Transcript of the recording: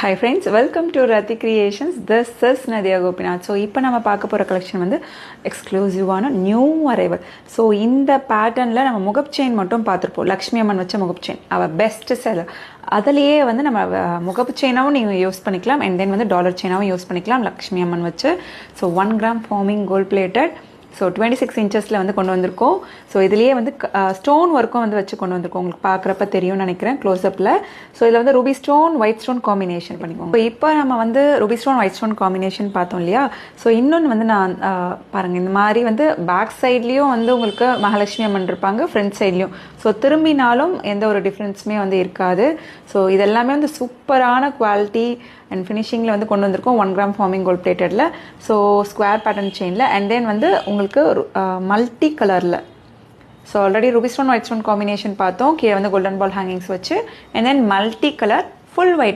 Hi friends, welcome to Rati Creations. This is Nadia Gopinath. So, இப்போ நம்ம பார்க்க போகிற கலெக்ஷன் வந்து எக்ஸ்க்ளூசிவான நியூ அரைவல். ஸோ இந்த பேட்டர்னில் நம்ம முகப் செயின் மட்டும் பார்த்துருப்போம். லக்ஷ்மி அம்மன் வச்ச முகப் செயின் அவள் பெஸ்ட் செல்லர். அதுலேயே வந்து நம்ம முகப்பு செயினாகவும் நீங்கள் யூஸ் பண்ணிக்கலாம் அண்ட் தென் வந்து டாலர் செயினாகவும் யூஸ் பண்ணிக்கலாம் லக்ஷ்மி அம்மன் வச்சு. So 1 gram forming gold plated. So 26 இன்ச்சஸில் வந்து கொண்டு வந்திருக்கோம். ஸோ இதுலேயே வந்து ஸ்டோன் ஒர்க்கும் வந்து வச்சு கொண்டு வந்திருக்கோம். உங்களுக்கு பார்க்குறப்ப தெரியும்னு நினைக்கிறேன் க்ளோஸ்அப்பில். ஸோ இதில் வந்து Ruby stone white stone combination பண்ணிக்கோங்க. இப்போ நம்ம வந்து Ruby stone white stone combination பார்த்தோம் இல்லையா. ஸோ இன்னொன்று வந்து நான் பாருங்கள், இந்த மாதிரி வந்து பேக் சைட்லேயும் வந்து உங்களுக்கு மகாலட்சுமி அம்மன் இருப்பாங்க, ஃப்ரண்ட் சைட்லேயும். ஸோ திரும்பினாலும் எந்த ஒரு டிஃப்ரென்ஸுமே வந்து இருக்காது. ஸோ இதெல்லாமே வந்து சூப்பரான குவாலிட்டி அண்ட் ஃபினிஷிங்கில் வந்து கொண்டு வந்திருக்கோம் 1 கிராம் ஃபார்மிங் கோல்ட் பிளேட்டடில். ஸோ ஸ்கொயர் பேட்டர்ன் செயினில் அண்ட் தென் வந்து உங்களுக்கு மல்டி கலரில். So already ruby stone white stone combination பார்த்தோம், கீழே வந்து கோல்டன் பால் ஹேங்கிங்ஸ் வச்சு and then multi colour full white